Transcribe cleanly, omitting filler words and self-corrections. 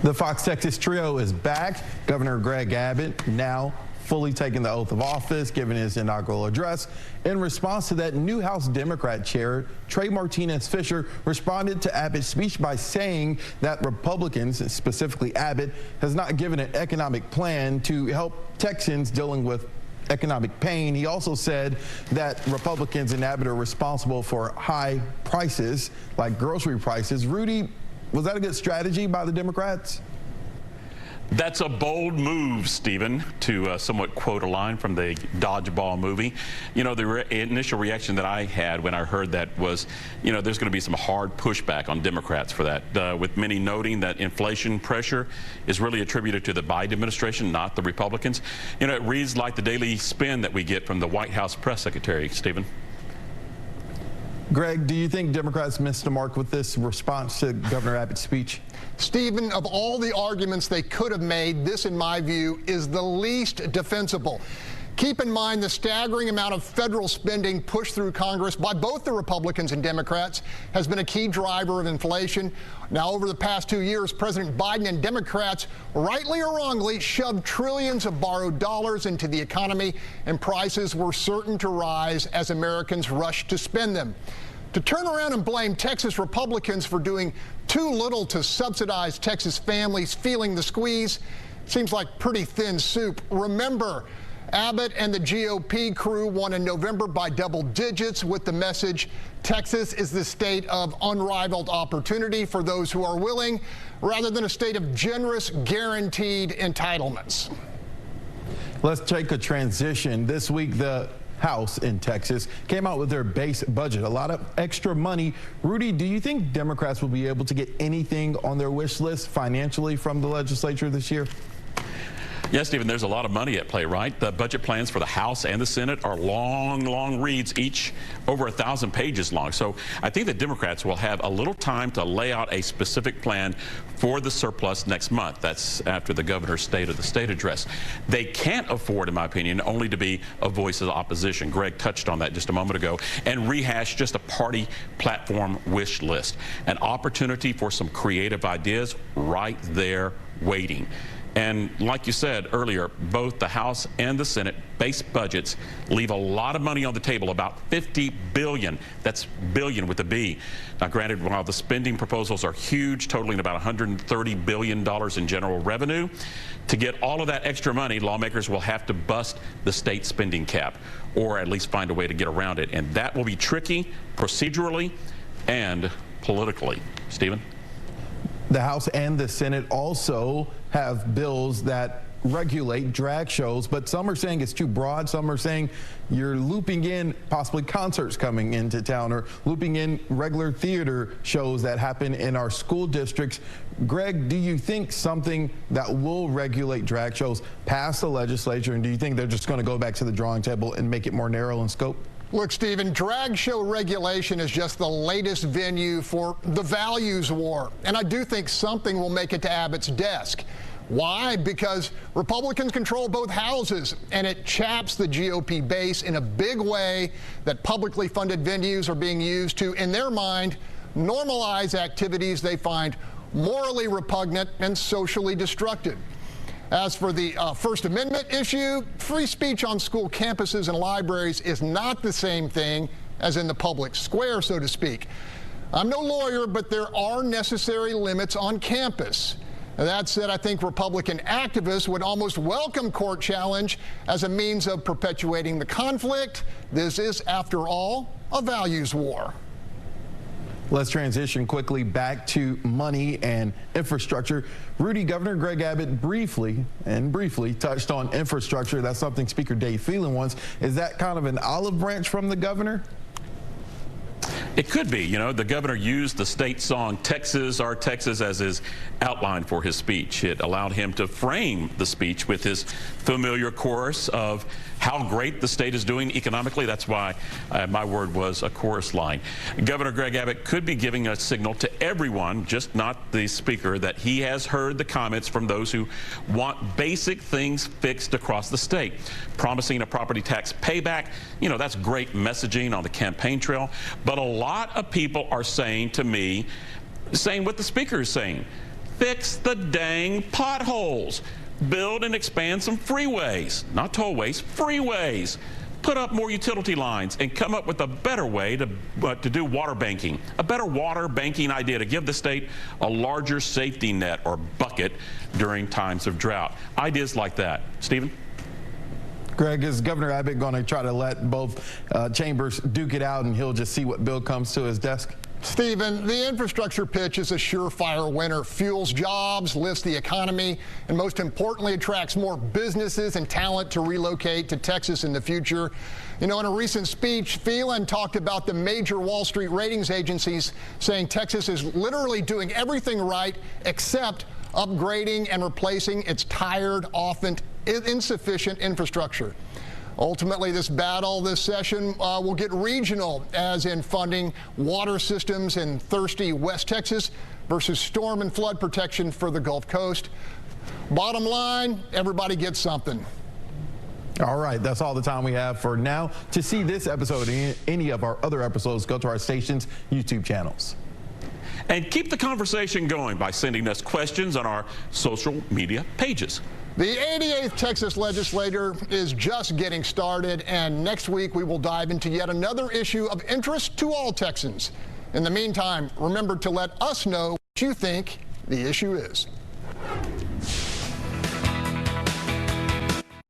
The Fox Texas trio is back. Governor Greg Abbott now fully taking the oath of office, giving his inaugural address. In response to that, new House Democrat Chair Trey Martinez-Fisher responded to Abbott's speech by saying that Republicans, specifically Abbott, has not given an economic plan to help Texans dealing with economic pain. He also said that Republicans and Abbott are responsible for high prices, like grocery prices. Rudy, was that a good strategy by the Democrats? That's a bold move, Stephen, to somewhat quote a line from the Dodgeball movie. You know, the initial reaction that I had when I heard that was, you know, there's going to be some hard pushback on Democrats for that, with many noting that inflation pressure is really attributed to the Biden administration, not the Republicans. You know, it reads like the daily spin that we get from the White House press secretary, Stephen. Greg, do you think Democrats missed the mark with this response to Governor Abbott's speech? Stephen, of all the arguments they could have made, this, in my view, is the least defensible. Keep in mind the staggering amount of federal spending pushed through Congress by both the Republicans and Democrats has been a key driver of inflation. Now, over the past 2 years, President Biden and Democrats, rightly or wrongly, shoved trillions of borrowed dollars into the economy, and prices were certain to rise as Americans rushed to spend them. To turn around and blame Texas Republicans for doing too little to subsidize Texas families feeling the squeeze seems like pretty thin soup. Remember, Abbott and the GOP crew won in November by double digits with the message, Texas is the state of unrivaled opportunity for those who are willing, rather than a state of generous, guaranteed entitlements. Let's take a transition. This week, the House in Texas came out with their base budget, a lot of extra money. Rudy, do you think Democrats will be able to get anything on their wish list financially from the legislature this year? Yes, Stephen, there's a lot of money at play, right? The budget plans for the House and the Senate are long reads, each over 1,000 pages long. So I think the Democrats will have a little time to lay out a specific plan for the surplus next month. That's after the governor's State of the State address. They can't afford, in my opinion, only to be a voice of opposition. Greg touched on that just a moment ago, and rehash just a party platform wish list. An opportunity for some creative ideas right there waiting. And like you said earlier, both the House and the Senate base budgets leave a lot of money on the table, about $50 billion. That's billion with a B. Now, granted, while the spending proposals are huge, totaling about $130 billion in general revenue, to get all of that extra money, lawmakers will have to bust the state spending cap, or at least find a way to get around it. And that will be tricky procedurally and politically. Stephen? The House and the Senate also have bills that regulate drag shows, but some are saying it's too broad. Some are saying you're looping in possibly concerts coming into town, or looping in regular theater shows that happen in our school districts. Greg, do you think something that will regulate drag shows passed the legislature, and do you think they're just going to go back to the drawing table and make it more narrow in scope? Look, Stephen, drag show regulation is just the latest venue for the values war. And I do think something will make it to Abbott's desk. Why? Because Republicans control both houses, and it chaps the GOP base in a big way that publicly funded venues are being used to, in their mind, normalize activities they find morally repugnant and socially destructive. As for the First Amendment issue, free speech on school campuses and libraries is not the same thing as in the public square, so to speak. I'm no lawyer, but there are necessary limits on campus. That said, I think Republican activists would almost welcome court challenge as a means of perpetuating the conflict. This is, after all, a values war. Let's transition quickly back to money and infrastructure. Rudy, Governor Greg Abbott briefly touched on infrastructure. That's something Speaker Dave Phelan wants. Is that kind of an olive branch from the governor? It could be. You know, the governor used the state song Texas, Our Texas as his outline for his speech. It allowed him to frame the speech with his familiar chorus of how great the state is doing economically. That's why my word was a chorus line. Governor Greg Abbott could be giving a signal to everyone, just not the speaker, that he has heard the comments from those who want basic things fixed across the state. Promising a property tax payback, you know, that's great messaging on the campaign trail. But a lot of people are saying to me, saying what the speaker is saying. Fix the dang potholes. Build and expand some freeways, not tollways, freeways. Put up more utility lines and come up with a better way to do water banking. A better water banking idea to give the state a larger safety net or bucket during times of drought. Ideas like that. Stephen? Greg, is Governor Abbott going to try to let both chambers duke it out and he'll just see what bill comes to his desk? Stephen, the infrastructure pitch is a surefire winner. Fuels jobs, lifts the economy, and most importantly, attracts more businesses and talent to relocate to Texas in the future. You know, in a recent speech, Phelan talked about the major Wall Street ratings agencies saying Texas is literally doing everything right except upgrading and replacing its tired, often insufficient infrastructure. Ultimately, this battle this session will get regional, as in funding water systems in thirsty West Texas versus storm and flood protection for the Gulf Coast. Bottom line, everybody gets something. All right, that's all the time we have for now. To see this episode and any of our other episodes, go to our station's YouTube channels. And keep the conversation going by sending us questions on our social media pages. The 88th Texas legislature is just getting started, and next week we will dive into yet another issue of interest to all Texans. In the meantime, remember to let us know what you think the issue is.